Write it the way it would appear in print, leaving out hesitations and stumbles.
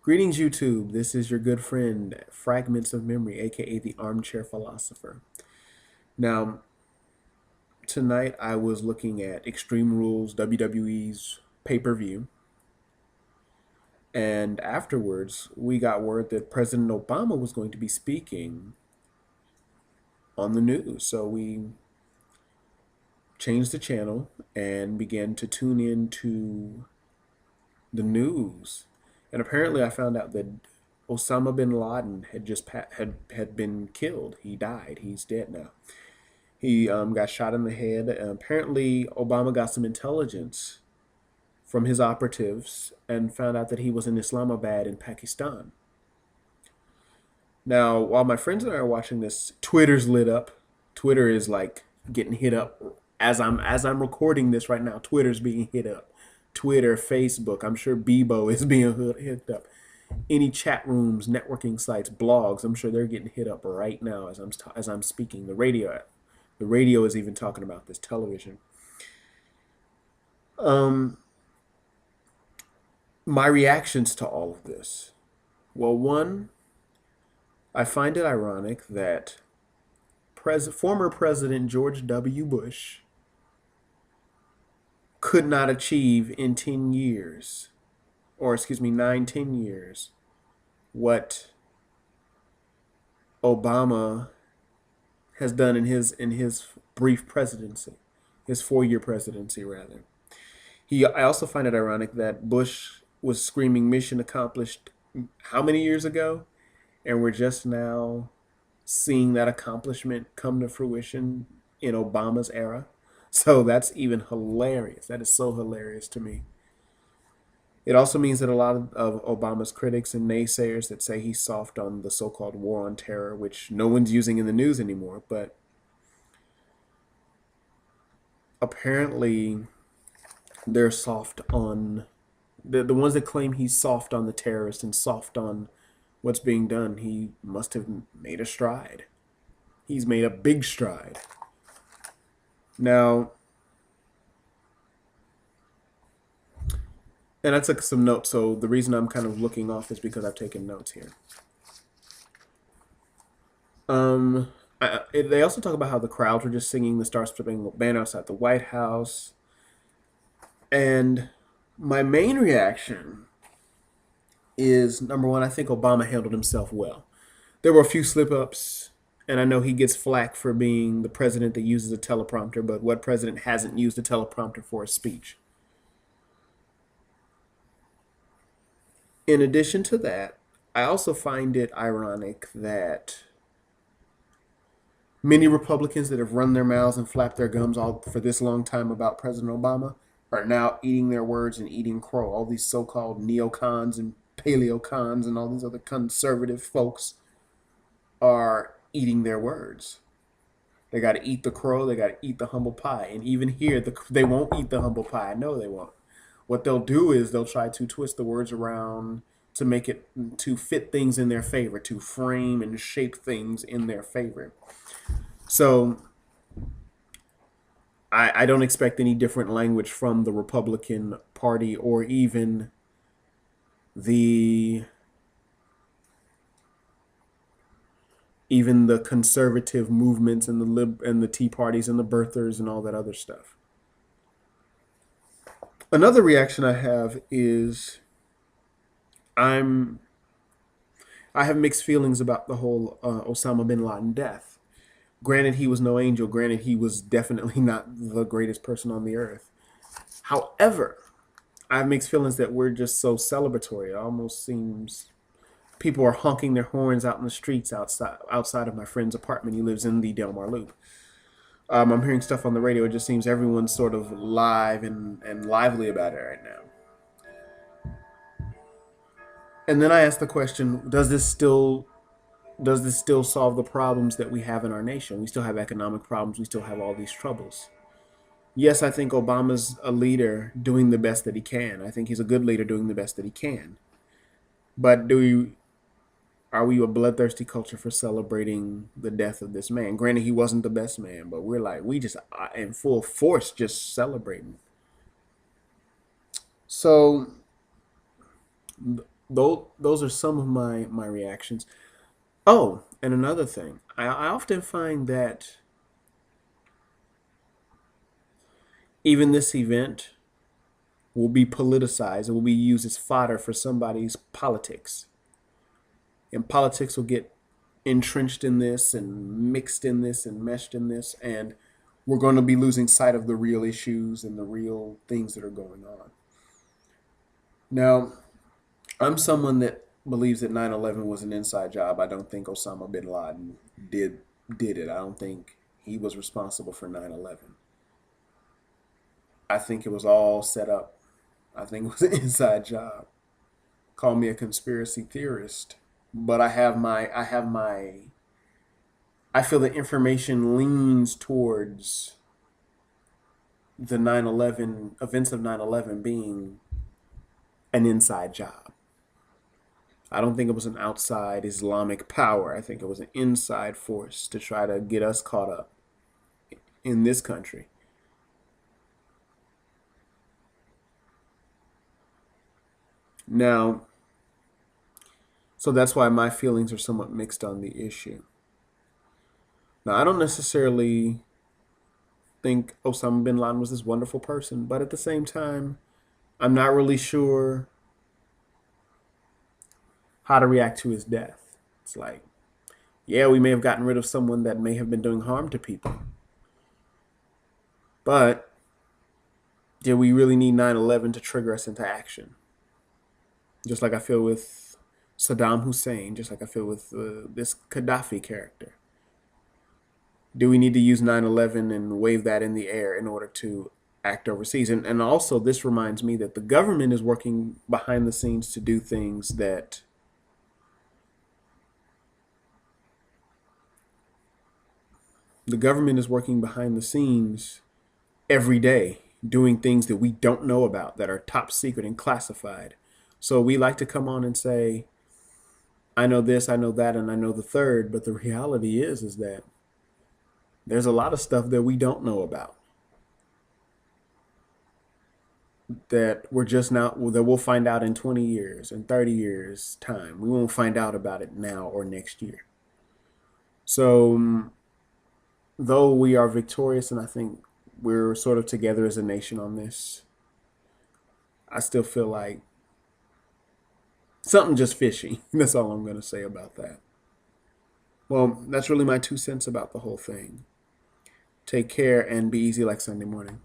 Greetings, YouTube. This is your good friend, Fragments of Memory, aka the Armchair Philosopher. Now, tonight I was looking at Extreme Rules WWE's pay per view, and afterwards we got word that President Obama was going to be speaking on the news. So we changed the channel and began to tune into the news. And apparently, I found out that Osama bin Laden had just had been killed. He died. He's dead now. He got shot in the head. Apparently, Obama got some intelligence from his operatives and found out that he was in Islamabad in Pakistan. Now, while my friends and I are watching this, Twitter's lit up. Twitter is like getting hit up as I'm recording this right now. Twitter's being hit up. Twitter, Facebook. I'm sure Bebo is being hit up. Any chat rooms, networking sites, blogs. I'm sure they're getting hit up right now as I'm speaking. The radio is even talking about this. Television. Um, my reactions to all of this. Well, one, I find it ironic that former President George W. Bush could not achieve in 10 years, or excuse me, 10 years, what Obama has done in his brief presidency, his 4-year presidency rather. I also find it ironic that Bush was screaming mission accomplished how many years ago, and we're just now seeing that accomplishment come to fruition in Obama's era. So that's even hilarious. That is so hilarious to me. It also means that a lot of Obama's critics and naysayers that say he's soft on the so-called war on terror, which no one's using in the news anymore, but apparently they're soft on the ones that claim he's soft on the terrorists and soft on what's being done. He must have made a stride. He's made a big stride. Now, and I took some notes, so the reason I'm kind of looking off is because I've taken notes here. They also talk about how the crowds were just singing the Star Spangled Banner outside the White House. And my main reaction is, number one, I think Obama handled himself well. There were a few slip-ups, and I know he gets flack for being the president that uses a teleprompter, but what president hasn't used a teleprompter for a speech? In addition to that, I also find it ironic that many Republicans that have run their mouths and flapped their gums all for this long time about President Obama are now eating their words and eating crow. All these so-called neocons and paleocons and all these other conservative folks are eating their words. They got to eat the crow. They got to eat the humble pie. And even here, they won't eat the humble pie. No, they won't. What they'll do is they'll try to twist the words around to make it to fit things in their favor, to frame and shape things in their favor. So I don't expect any different language from the Republican Party or even the conservative movements and the Tea Parties and the birthers and all that other stuff. Another reaction I have is I have mixed feelings about the whole Osama bin Laden death. Granted, he was no angel. Granted, he was definitely not the greatest person on the earth. However, I have mixed feelings that we're just so celebratory. It almost seems people are honking their horns out in the streets outside of my friend's apartment. He lives in the Del Mar Loop. I'm hearing stuff on the radio. It just seems everyone's sort of live and lively about it right now. And then I ask the question, does this still solve the problems that we have in our nation? We still have economic problems. We still have all these troubles. Yes, I think Obama's a leader doing the best that he can. I think he's a good leader doing the best that he can. But are we a bloodthirsty culture for celebrating the death of this man? Granted, he wasn't the best man, but we just in full force just celebrating. So those are some of my reactions. Oh, and another thing, I often find that even this event will be politicized. It will be used as fodder for somebody's politics, and politics will get entrenched in this and mixed in this and meshed in this, and we're going to be losing sight of the real issues and the real things that are going on. Now, I'm someone that believes that 9/11 was an inside job. I don't think Osama bin Laden did did it. I don't think he was responsible for 9/11. I think it was all set up. I think it was an inside job. Call me a conspiracy theorist, but I feel the information leans towards the 9/11 events of 9/11 being an inside job. I don't think it was an outside Islamic power. I think it was an inside force to try to get us caught up in this country. Now, so that's why my feelings are somewhat mixed on the issue. Now, I don't necessarily think Osama bin Laden was this wonderful person, but at the same time, I'm not really sure how to react to his death. It's like, yeah, we may have gotten rid of someone that may have been doing harm to people, but did we really need 9/11 to trigger us into action? Just like I feel with Saddam Hussein, just like I feel with this Gaddafi character. Do we need to use 9/11 and wave that in the air in order to act overseas? And also, this reminds me that the government is working behind the scenes to do things that the government is working behind the scenes every day, doing things that we don't know about that are top secret and classified. So we like to come on and say, I know this, I know that, and I know the third. But the reality is that there's a lot of stuff that we don't know about that we're just not, that we'll find out in 20 years and 30 years time. We won't find out about it now or next year. So though we are victorious, and I think we're sort of together as a nation on this, I still feel like something just fishy. That's all I'm going to say about that. Well, that's really my 2 cents about the whole thing. Take care and be easy like Sunday morning.